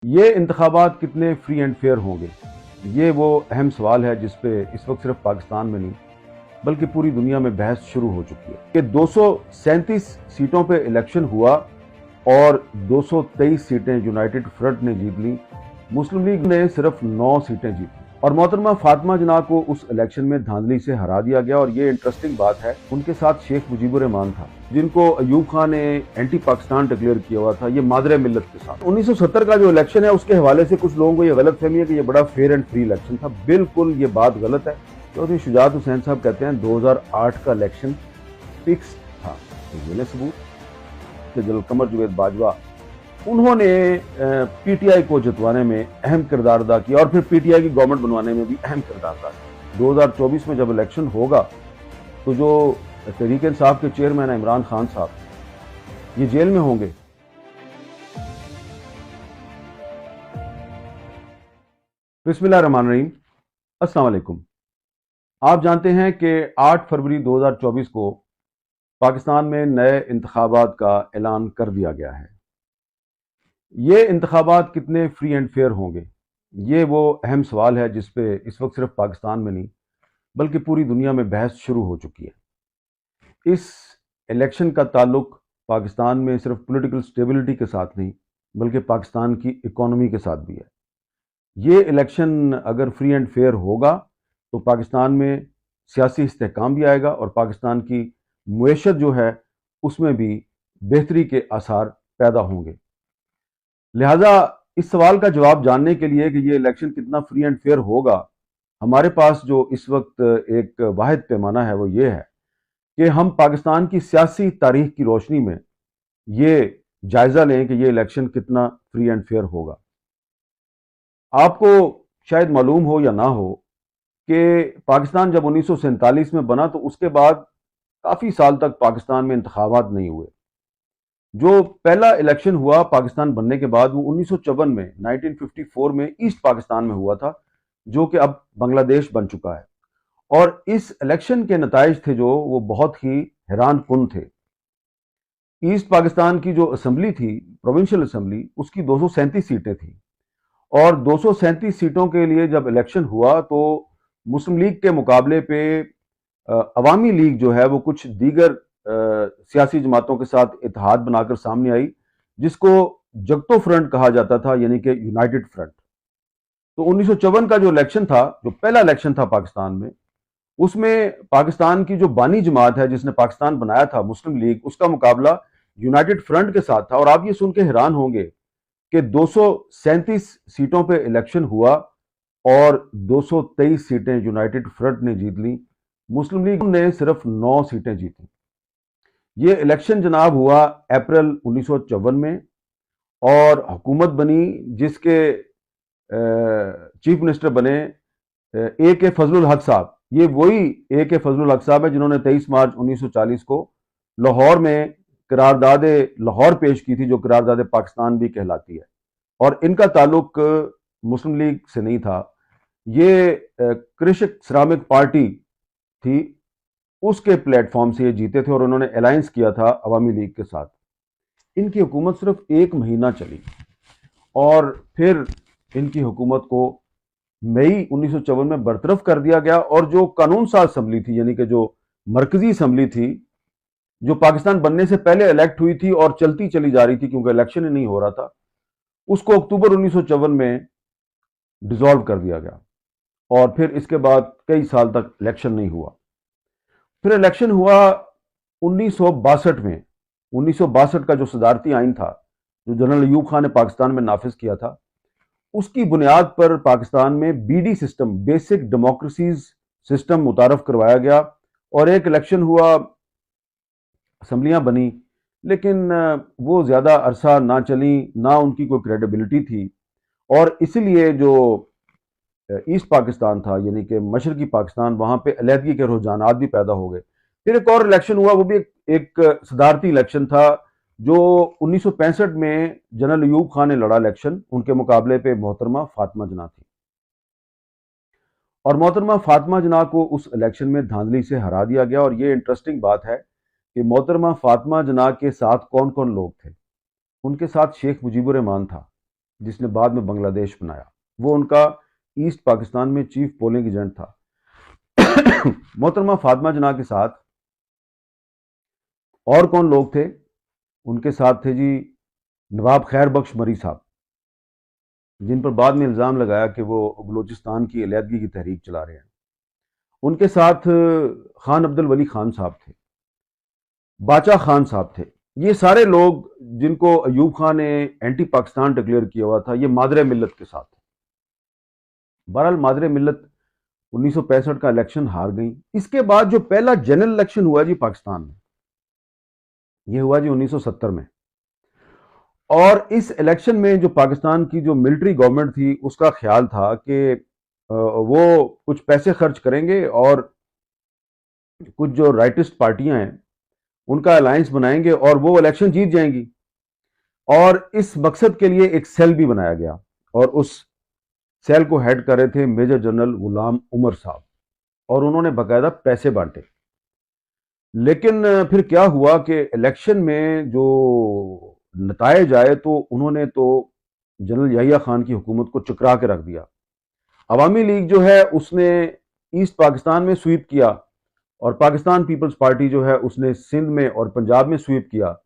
ये इंतखाबात कितने फ्री एंड फेयर होंगे, ये वो अहम सवाल है जिस पे इस वक्त सिर्फ पाकिस्तान में नहीं बल्कि पूरी दुनिया में बहस शुरू हो चुकी है कि 237 सीटों पे इलेक्शन हुआ और 223 सीटें यूनाइटेड फ्रंट ने जीत ली। मुस्लिम लीग ने सिर्फ 9 सीटें जीती और मोहतरमा फातिमा जना को उस इलेक्शन में धांधली से हरा दिया गया। और ये इंटरेस्टिंग बात है, उनके साथ शेख मुजीबुर रहमान था जिनको अयूब खान ने एंटी पाकिस्तान डिक्लेयर किया हुआ था, ये मादरे मिल्लत के साथ। 1970 का जो इलेक्शन है उसके हवाले से कुछ लोगों को ये गलत फहमी है कि ये बड़ा फेयर एंड फ्री इलेक्शन था। बिल्कुल ये बात गलत है। चौधरी शुजात हुसैन साहब कहते हैं 2008 का इलेक्शन फिक्स था। तो ये सबूत कि जनरल कमर जवेद बाजवा उन्होंने पीटीआई को जितवाने में अहम किरदार अदा किया और फिर पीटीआई की गवर्नमेंट बनवाने में भी अहम किरदार अदा किया। 2024 में जब इलेक्शन होगा तो जो तहरीक इंसाफ के चेयरमैन इमरान खान साहब ये जेल में होंगे। बिस्मिल्लाहिर्रहमानिर्रहीम, अस्सलाम वालेकुम। आप जानते हैं कि 8 फरवरी 2024 को पाकिस्तान में नए इंतखाबात का ऐलान कर दिया गया है। ये इंतखाबात कितने फ्री एंड फेयर होंगे, ये वो अहम सवाल है जिस पे इस वक्त सिर्फ पाकिस्तान में नहीं बल्कि पूरी दुनिया में बहस शुरू हो चुकी है। इस इलेक्शन का ताल्लुक पाकिस्तान में सिर्फ पॉलिटिकल स्टेबिलिटी के साथ नहीं बल्कि पाकिस्तान की इकोनॉमी के साथ भी है। ये इलेक्शन अगर फ्री एंड फेयर होगा तो पाकिस्तान में सियासी इस्तेहकाम भी आएगा और पाकिस्तान की मुईशत जो है उसमें भी बेहतरी के आसार पैदा होंगे। लिहाजा इस सवाल का जवाब जानने के लिए कि ये इलेक्शन कितना फ्री एंड फेयर होगा, हमारे पास जो इस वक्त एक वाहिद पैमाना है वो ये है कि हम पाकिस्तान की सियासी तारीख की रोशनी में ये जायजा लें कि ये इलेक्शन कितना फ्री एंड फेयर होगा। आपको शायद मालूम हो या ना हो कि पाकिस्तान जब 1947 में बना तो उसके बाद काफी साल तक पाकिस्तान में इंतखाबात नहीं हुए। जो पहला इलेक्शन हुआ पाकिस्तान बनने के बाद वो 1954 में 1954 में ईस्ट पाकिस्तान में हुआ था, जो कि अब बांग्लादेश बन चुका है। और इस इलेक्शन के नताइज थे जो वो बहुत ही हैरान कुन थे। ईस्ट पाकिस्तान की जो असम्बली थी, प्रोविंशियल असम्बली, उसकी 237 सीटें थी और 237 सीटों के लिए जब इलेक्शन हुआ तो मुस्लिम लीग के मुकाबले पे अवामी लीग जो है वो कुछ दीगर सियासी जमातों के साथ इत्तेहाद बनाकर सामने आई, जिसको जगतो फ्रंट कहा जाता था, यानी कि यूनाइटेड फ्रंट। तो 1954 का जो इलेक्शन था, जो पहला इलेक्शन था पाकिस्तान में, उसमें पाकिस्तान की जो बानी जमात है जिसने पाकिस्तान बनाया था, मुस्लिम लीग, उसका मुकाबला यूनाइटेड फ्रंट के साथ था। और आप ये सुन के हैरान होंगे कि 237 सीटों पे इलेक्शन हुआ और 223 सीटें यूनाइटेड फ्रंट ने जीत ली। मुस्लिम लीग ने सिर्फ 9 सीटें जीती। ये इलेक्शन जनाब हुआ अप्रैल 1954 में और हुकूमत बनी जिसके चीफ मिनिस्टर बने ए के फजलुल हक साहब। ये वही ए के फजलुल हक साहब है जिन्होंने 23 मार्च 1940 को लाहौर में करारदाद लाहौर पेश की थी, जो करारदाद पाकिस्तान भी कहलाती है। और इनका ताल्लुक मुस्लिम लीग से नहीं था, ये कृषक श्रमिक पार्टी थी, उसके प्लेटफॉर्म से ये जीते थे और उन्होंने अलायंस किया था अवामी लीग के साथ। इनकी हुकूमत सिर्फ 1 महीना चली और फिर इनकी हुकूमत को मई 1954 में बरतरफ कर दिया गया। और जो कानून साज असम्बली थी, यानी कि जो मरकजी असम्बली थी, जो पाकिस्तान बनने से पहले इलेक्ट हुई थी और चलती चली जा रही थी क्योंकि इलेक्शन ही नहीं हो रहा था, उसको अक्टूबर 1954 में डिसॉल्व कर दिया गया और फिर इसके बाद कई साल तक इलेक्शन नहीं हुआ। फिर इलेक्शन हुआ 1962 में। 1962 का जो सदारती आइन था, जो जनरल अयूब खान ने पाकिस्तान में नाफिज किया था, उसकी बुनियाद पर पाकिस्तान में BD system, basic democracies system मुतारफ करवाया गया और एक इलेक्शन हुआ, असम्बलियां बनी, लेकिन वो ज़्यादा अरसा ना चली, ना उनकी कोई क्रेडिबिलिटी थी। और इसलिए जो ईस्ट पाकिस्तान था, यानी कि मशरकी पाकिस्तान, वहां पे अलहदगी के रुझानात भी पैदा हो गए। फिर एक और इलेक्शन हुआ, वो भी एक सदारती इलेक्शन था जो 1965 में जनरल अयूब खान ने लड़ा इलेक्शन। उनके मुकाबले पे मोहतरमा फातिमा जना थी और मोहतरमा फातिमा जना को उस इलेक्शन में धांधली से हरा दिया गया। और ये इंटरेस्टिंग बात है कि मोहतरमा फातिमा जना के साथ कौन कौन लोग थे। उनके साथ शेख मुजीबुर रहमान था, जिसने बाद में बांग्लादेश बनाया, वो उनका ईस्ट पाकिस्तान में चीफ पोलिंग एजेंट था। मोहतरमा फातिमा जना के साथ और कौन लोग थे? उनके साथ थे जी नवाब खैर बख्श मरी साहब, जिन पर बाद में इल्ज़ाम लगाया कि वो बलूचिस्तान की अलहदगी की तहरीक चला रहे हैं। उनके साथ खान अब्दुल वली खान साहब थे, बाचा खान साहब थे। ये सारे लोग जिनको अयूब खान ने एंटी पाकिस्तान डिक्लेयर किया हुआ था, ये मादरे मिल्लत के साथ थे। बहरहाल मादरे मिल्लत 1965 का इलेक्शन हार गई। इसके बाद जो पहला जनरल इलेक्शन हुआ जी पाकिस्तान में, ये हुआ जी 1970 में। और इस इलेक्शन में जो पाकिस्तान की जो मिलिट्री गवर्नमेंट थी, उसका ख्याल था कि वो कुछ पैसे खर्च करेंगे और कुछ जो राइटिस्ट पार्टियां हैं उनका अलायंस बनाएंगे और वो इलेक्शन जीत जाएंगी। और इस मकसद के लिए एक सेल भी बनाया गया और उस सेल को हेड कर रहे थे मेजर जनरल गुलाम उमर साहब, और उन्होंने बाकायदा पैसे बांटे। लेकिन फिर क्या हुआ कि इलेक्शन में जो नतायज आए तो उन्होंने तो जनरल याहिया खान की हुकूमत को चुकरा के रख दिया। अवामी लीग जो है उसने ईस्ट पाकिस्तान में स्वीप किया और पाकिस्तान पीपल्स पार्टी जो है उसने सिंध में और पंजाब में स्वीप किया।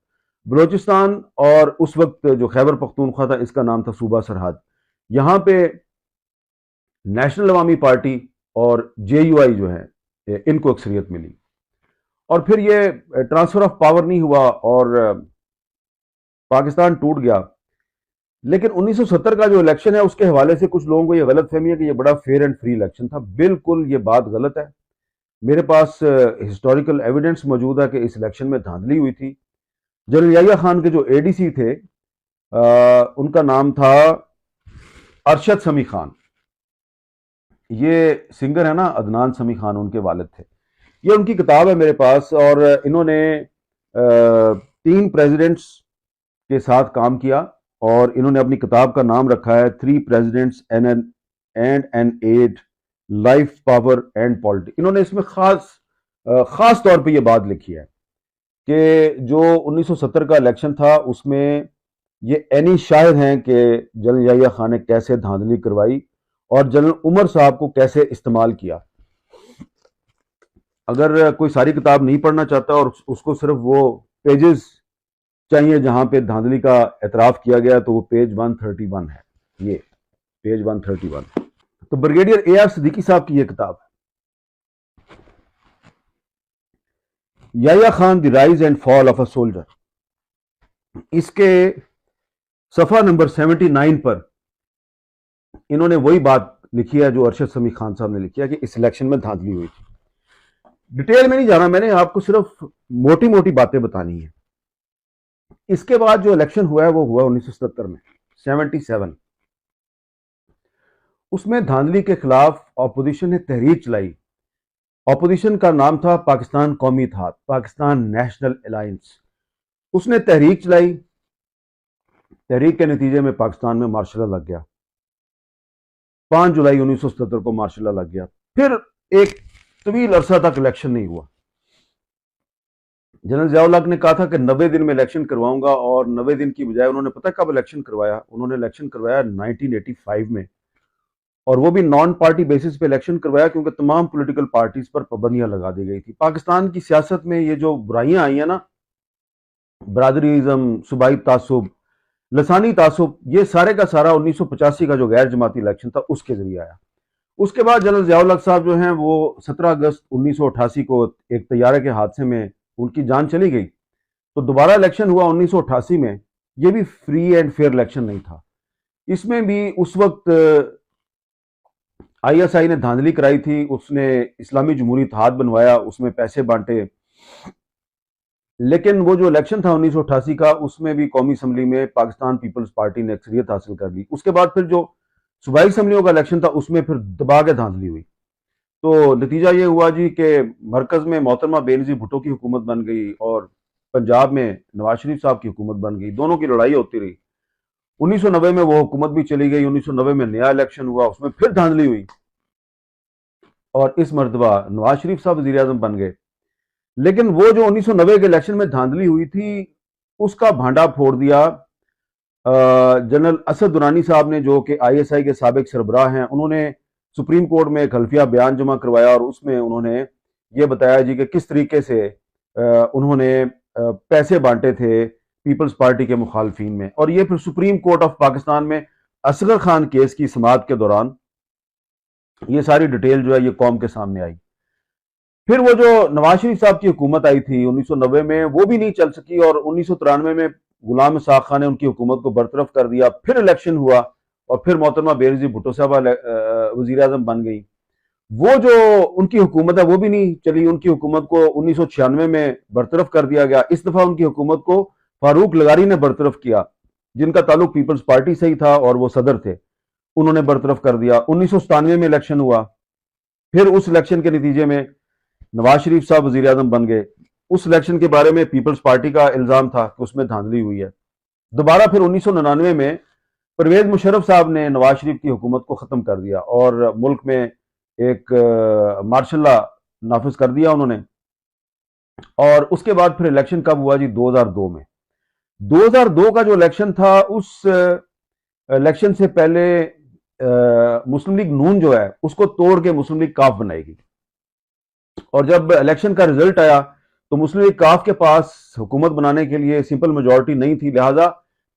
बलूचिस्तान और उस वक्त जो खैबर पख्तूनख्वा था, इसका नाम था सूबा सरहद, यहाँ पे नेशनल अवामी पार्टी और JUI जो है इनको अक्सरियत मिली। और फिर ये ट्रांसफर ऑफ पावर नहीं हुआ और पाकिस्तान टूट गया। लेकिन 1970 का जो इलेक्शन है उसके हवाले से कुछ लोगों को ये गलत फहमी है कि ये बड़ा फेयर एंड फ्री इलेक्शन था। बिल्कुल ये बात गलत है। मेरे पास हिस्टोरिकल एविडेंस मौजूद है कि इस इलेक्शन में धांधली हुई थी। जनरल याहिया खान के जो ADC थे उनका नाम था अरशद समी खान। ये सिंगर है ना, अदनान समी खान, उनके वालिद थे। ये उनकी किताब है मेरे पास। और इन्होंने 3 प्रेसिडेंट्स के साथ काम किया और इन्होंने अपनी किताब का नाम रखा है 3 presidents and an aide, life, power and politics. इन्होंने इसमें खास तौर पे ये बात लिखी है कि जो 1970 का इलेक्शन था उसमें ये एनी शाहिद हैं कि जनरल याहिया खान ने कैसे धांधली करवाई और जनरल उमर साहब को कैसे इस्तेमाल किया। अगर कोई सारी किताब नहीं पढ़ना चाहता और उसको सिर्फ वो पेजेस चाहिए जहां पे धांधली का एतराफ किया गया, तो वो पेज 131 है। ये पेज 131 तो ब्रिगेडियर AR सिद्दीकी साहब की ये किताब है, Yahya Khan the rise and fall of a soldier. इसके सफा नंबर 79 पर इन्होंने वही बात लिखी है जो अरशद समी खान साहब ने लिखी है कि इस इलेक्शन में धांधली हुई थी। डिटेल में नहीं जाना, मैंने आपको सिर्फ मोटी मोटी बातें बतानी है। इसके बाद जो इलेक्शन हुआ है वो हुआ 1970 में, 77। उसमें धांधली के खिलाफ ऑपोजिशन ने तहरीक चलाई। ऑपोजिशन का नाम था पाकिस्तान कौमी इत्तेहाद, पाकिस्तान नेशनल अलायंस। उसने तहरीक चलाई। तहरीक के नतीजे में पाकिस्तान में मार्शल लॉ लग गया। 5 जुलाई 1977 को मार्शल लॉ लग गया। फिर एक तवील अरसा तक इलेक्शन नहीं हुआ। जनरल ज़िया-उल हक ने कहा था कि 90 दिन में इलेक्शन करवाऊंगा, और 90 दिन की बजाय उन्होंने पता कब इलेक्शन करवाया? उन्होंने इलेक्शन करवाया 1985 में, और वो भी नॉन पार्टी बेसिस पे इलेक्शन करवाया क्योंकि तमाम पॉलिटिकल पार्टीज पर पाबंदियां लगा दी गई थी। पाकिस्तान की सियासत में ये जो बुराइयां आई हैं ना, बरादरीज़म, सूबाई तासुब, लसानी तासुब, ये सारे का सारा 1985 का जो गैर जमाती इलेक्शन था उसके जरिए आया। उसके बाद जनरल ज़िया-उल हक साहब जो हैं वो 17 अगस्त 1988 को एक तैयारे के हादसे में उनकी जान चली गई। तो दोबारा इलेक्शन हुआ 1988 में। ये भी फ्री एंड फेयर इलेक्शन नहीं था। इसमें भी उस वक्त ISI ने धांधली कराई थी। उसने इस्लामी जमहूरी इत्तेहाद बनवाया, उसमें पैसे बांटे। लेकिन वो जो इलेक्शन था 1988 का, उसमें भी कौमी असम्बली में पाकिस्तान पीपल्स पार्टी ने अक्सरियत हासिल कर ली। उसके बाद फिर जो सूबाई असम्बलियों का इलेक्शन था उसमें फिर दबा के धांधली हुई। तो नतीजा ये हुआ जी कि मरकज में मोहतरमा बेनज़ीर भुट्टो की हुकूमत बन गई और पंजाब में नवाज शरीफ साहब की हुकूमत बन गई। दोनों की लड़ाई होती रही। 1990 में वो हुकूमत भी चली गई। 1990 में नया इलेक्शन हुआ, उसमें फिर धांधली हुई और इस मरतबा नवाज शरीफ साहब वज़ीर आज़म बन गए। लेकिन वो जो 1990 के इलेक्शन में धांधली हुई थी उसका भांडा फोड़ दिया जनरल असद दुरानी साहब ने, जो कि आईएसआई के साबिक सरबराह हैं, उन्होंने सुप्रीम कोर्ट में एक हल्फिया बयान जमा करवाया और उसमें उन्होंने ये बताया जी कि किस तरीके से उन्होंने पैसे बांटे थे पीपल्स पार्टी के मुखालफीन में। और ये फिर सुप्रीम कोर्ट ऑफ पाकिस्तान में असगर खान केस की समाअत के दौरान ये सारी डिटेल जो है ये कौम के सामने आई। फिर वो जो नवाज शरीफ साहब की हुकूमत आई थी 1990 में, वो भी नहीं चल सकी और 1993 में गुलाम इसाक खान ने उनकी हुकूमत को बरतरफ कर दिया। फिर इलेक्शन हुआ और फिर मोहतरमा बेनजीर भुट्टो साहबा वजीर आजम बन गई। वो जो उनकी हुकूमत है वो भी नहीं चली, उनकी हुकूमत को 1996 में बरतरफ कर दिया गया। इस दफा उनकी हुकूमत को फारूक लगारी ने बरतरफ किया, जिनका ताल्लुक पीपल्स पार्टी से ही था और वो सदर थे, उन्होंने बरतरफ कर दिया। 1997 में इलेक्शन हुआ, फिर उस इलेक्शन के नतीजे में नवाज शरीफ साहब वजीर आजम बन गए। उस इलेक्शन के बारे में पीपल्स पार्टी का इल्जाम था कि उसमें धांधली हुई है। दोबारा फिर 1999 में परवेज मुशर्रफ साहब ने नवाज शरीफ की हुकूमत को खत्म कर दिया और मुल्क में एक मार्शल लॉ नाफिज कर दिया उन्होंने। और उसके बाद फिर इलेक्शन कब हुआ जी? 2002 में। 2002 का जो इलेक्शन था, उस इलेक्शन से पहले मुस्लिम लीग नून जो है उसको तोड़ के मुस्लिम लीग काफ बनाएगी। और जब इलेक्शन का रिजल्ट आया तो मुस्लिम लीग काफ के पास हुकूमत बनाने के लिए सिंपल मेजॉरिटी नहीं थी, लिहाजा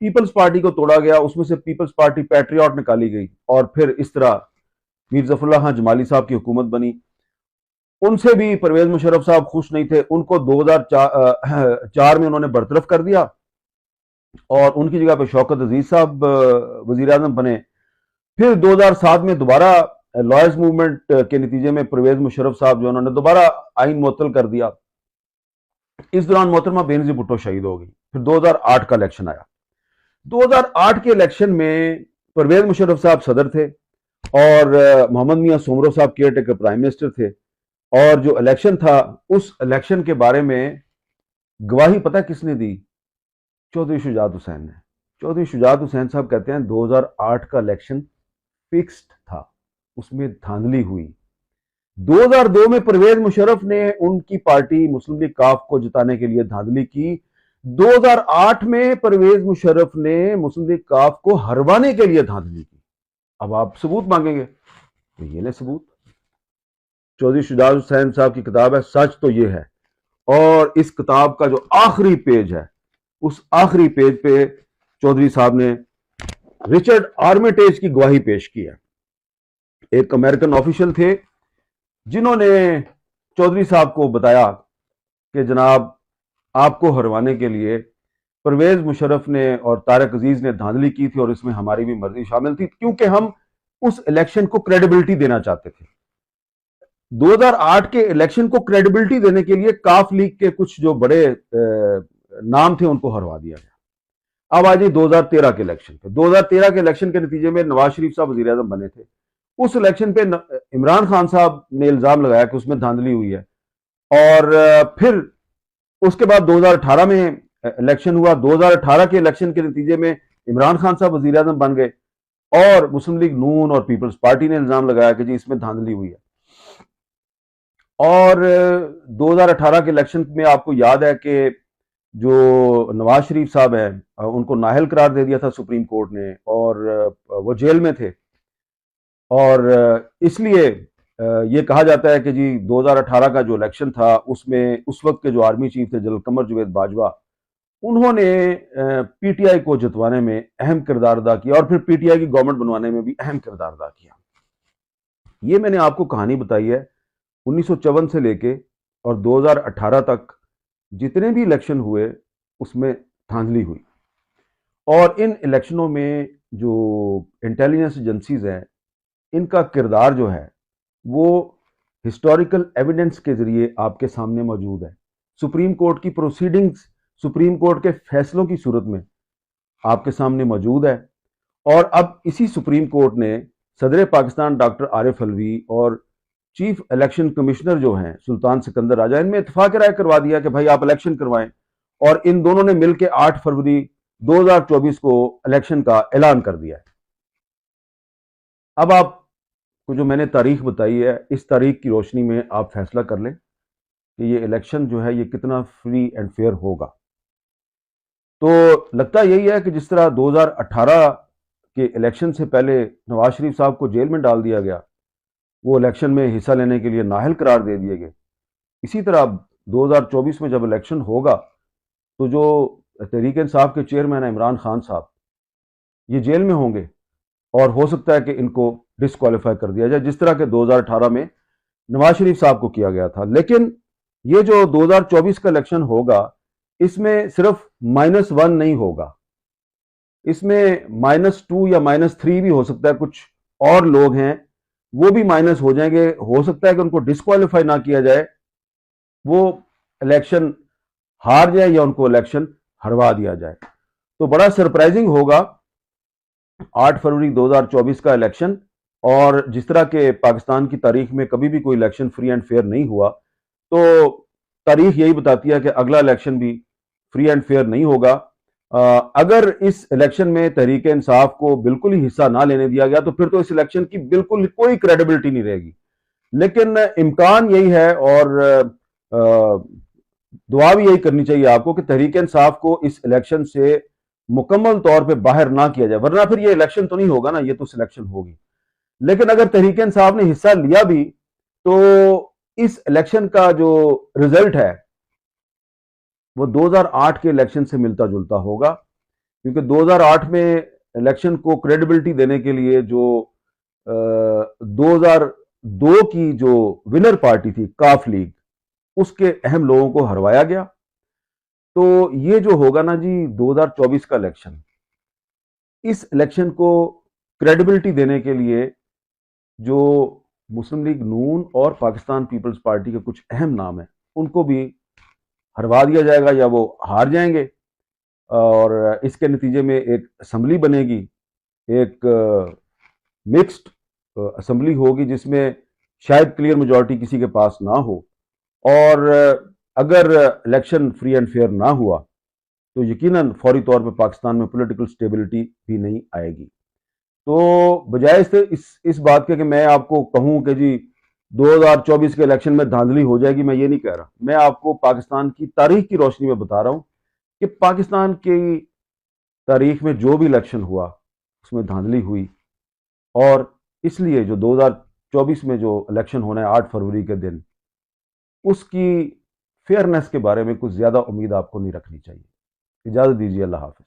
पीपल्स पार्टी को तोड़ा गया। उसमें से पीपल्स पार्टी पैट्रियट निकाली गई और फिर इस तरह मीर जफरुल्लाह खान जमाली साहब की हुकूमत बनी। उनसे भी परवेज मुशर्रफ साहब खुश नहीं थे, उनको 2004 में उन्होंने बरतरफ कर दिया और उनकी जगह पर शौकत अजीज साहब वजीर आजम बने। फिर 2007 में दोबारा लॉयर्स मूवमेंट के नतीजे में परवेज मुशर्रफ साहब जो उन्होंने दोबारा आइन मुअत्तल कर दिया। इस दौरान मोहतरमा बेनजीर भुट्टो शहीद हो गई। फिर 2008 का इलेक्शन आया। 2008 के इलेक्शन में परवेज मुशर्रफ साहब सदर थे और मोहम्मद मियां सोमरो साहब केयर टेकर प्राइम मिनिस्टर थे। और जो इलेक्शन था, उस इलेक्शन के बारे में गवाही पता किसने दी? चौधरी शुजात हुसैन ने। चौधरी शुजात हुसैन साहब कहते हैं 2008 का इलेक्शन फिक्स्ड था, उसमें धांधली हुई। 2002 में परवेज मुशर्रफ ने उनकी पार्टी मुस्लिम लीग काफ को जिताने के लिए धांधली की। 2008 में परवेज मुशर्रफ ने मुस्लिम लीग काफ को हरवाने के लिए धांधली की। अब आप सबूत मांगेंगे तो ये ले सबूत। चौधरी शुजात हुसैन साहब की किताब है सच तो ये है, और इस किताब का जो आखिरी पेज है, उस आखिरी पेज पे चौधरी साहब ने रिचर्ड आर्मिटेज की गवाही पेश की है। एक अमेरिकन ऑफिशियल थे जिन्होंने चौधरी साहब को बताया कि जनाब, आपको हरवाने के लिए परवेज मुशर्रफ ने और तारिक अजीज ने धांधली की थी और इसमें हमारी भी मर्जी शामिल थी, क्योंकि हम उस इलेक्शन को क्रेडिबिलिटी देना चाहते थे। 2008 के इलेक्शन को क्रेडिबिलिटी देने के लिए काफ लीग के कुछ जो बड़े नाम थे उनको हरवा दिया गया। अब आ जाइए 2013 के इलेक्शन पे। 2013 के इलेक्शन के नतीजे में नवाज शरीफ साहब वजीर आजम बने थे। उस इलेक्शन पे इमरान खान साहब ने इल्जाम लगाया कि उसमें धांधली हुई है। और फिर उसके बाद 2018 में इलेक्शन हुआ। 2018 के इलेक्शन के नतीजे में इमरान खान साहब वजीर आजम बन गए और मुस्लिम लीग नून और पीपल्स पार्टी ने इल्जाम लगाया कि जी इसमें धांधली हुई है। और 2018 के इलेक्शन में आपको याद है कि जो नवाज शरीफ साहब हैं उनको नाअहल करार दे दिया था सुप्रीम कोर्ट ने और वो जेल में थे। और इसलिए ये कहा जाता है कि जी 2018 का जो इलेक्शन था उसमें उस वक्त के जो आर्मी चीफ थे जनरल कमर जवेद बाजवा, उन्होंने पीटीआई को जितवाने में अहम किरदार अदा किया और फिर पीटीआई की गवर्नमेंट बनवाने में भी अहम किरदार अदा किया। ये मैंने आपको कहानी बताई है 1954 से लेके और 2018 तक जितने भी इलेक्शन हुए उसमें धांधली हुई। और इन इलेक्शनों में जो इंटेलिजेंस एजेंसीज हैं, इनका किरदार जो है वो हिस्टोरिकल एविडेंस के जरिए आपके सामने मौजूद है। सुप्रीम कोर्ट की प्रोसीडिंग्स, सुप्रीम कोर्ट के फैसलों की सूरत में आपके सामने मौजूद है। और अब इसी सुप्रीम कोर्ट ने सदर पाकिस्तान डॉक्टर आरिफ अलवी और चीफ इलेक्शन कमिश्नर जो हैं सुल्तान सिकंदर राजा, इनमें इत्तेफाक राय करवा दिया कि भाई आप इलेक्शन करवाएं। और इन दोनों ने मिलकर 8 फरवरी 2024 को इलेक्शन का ऐलान कर दिया है। अब आपको जो मैंने तारीख बताई है, इस तारीख की रोशनी में आप फैसला कर लें कि ये इलेक्शन जो है ये कितना फ्री एंड फेयर होगा। तो लगता यही है कि जिस तरह 2018 के इलेक्शन से पहले नवाज शरीफ साहब को जेल में डाल दिया गया, वो इलेक्शन में हिस्सा लेने के लिए नाअहल करार दे दिए गए, इसी तरह 2024 में जब इलेक्शन होगा तो जो तहरीक इंसाफ के चेयरमैन है इमरान खान साहब, ये जेल में होंगे और हो सकता है कि इनको डिस्क्वालीफाई कर दिया जाए, जिस तरह के 2018 में नवाज शरीफ साहब को किया गया था। लेकिन ये जो 2024 का इलेक्शन होगा, इसमें सिर्फ -1 नहीं होगा, इसमें -2 या -3 भी हो सकता है। कुछ और लोग हैं वो भी माइनस हो जाएंगे, हो सकता है कि उनको डिस्क्वालीफाई ना किया जाए, वो इलेक्शन हार जाए या उनको इलेक्शन हरवा दिया जाए। तो बड़ा सरप्राइजिंग होगा 8 फरवरी 2024 का इलेक्शन। और जिस तरह के पाकिस्तान की तारीख में कभी भी कोई इलेक्शन फ्री एंड फेयर नहीं हुआ, तो तारीख यही बताती है कि अगला इलेक्शन भी फ्री एंड फेयर नहीं होगा। अगर इस इलेक्शन में तहरीक इंसाफ को बिल्कुल ही हिस्सा ना लेने दिया गया तो फिर तो इस इलेक्शन की बिल्कुल कोई क्रेडिबिलिटी नहीं रहेगी। लेकिन इम्कान यही है और दुआ भी यही करनी चाहिए आपको कि तहरीक इंसाफ को इस इलेक्शन से मुकम्मल तौर पे बाहर ना किया जाए, वरना फिर ये इलेक्शन तो नहीं होगा ना, ये तो सिलेक्शन होगी। लेकिन अगर तहरीक इंसाफ ने हिस्सा लिया भी तो इस इलेक्शन का जो रिजल्ट है वो 2008 के इलेक्शन से मिलता जुलता होगा, क्योंकि 2008 में इलेक्शन को क्रेडिबिलिटी देने के लिए जो 2002 की जो विनर पार्टी थी काफ लीग, उसके अहम लोगों को हरवाया गया। तो ये जो होगा ना जी 2024 का इलेक्शन, इस इलेक्शन को क्रेडिबिलिटी देने के लिए जो मुस्लिम लीग नून और पाकिस्तान पीपल्स पार्टी के कुछ अहम नाम हैं उनको भी हरवा दिया जाएगा या वो हार जाएंगे, और इसके नतीजे में एक असम्बली बनेगी, एक मिक्स्ड असम्बली होगी जिसमें शायद क्लियर मेजॉरिटी किसी के पास ना हो। और अगर इलेक्शन फ्री एंड फेयर ना हुआ तो यकीनन फौरी तौर पर पाकिस्तान में पॉलिटिकल स्टेबिलिटी भी नहीं आएगी। तो बजाय इस बात के कि मैं आपको कहूं कि जी 2024 के इलेक्शन में धांधली हो जाएगी, मैं ये नहीं कह रहा। मैं आपको पाकिस्तान की तारीख की रोशनी में बता रहा हूं कि पाकिस्तान की तारीख में जो भी इलेक्शन हुआ उसमें धांधली हुई, और इसलिए जो 2024 में जो इलेक्शन होना है 8 फरवरी के दिन, उसकी फेयरनेस के बारे में कुछ ज्यादा उम्मीद आपको नहीं रखनी चाहिए। इजाजत दीजिए, अल्लाह हाफिज।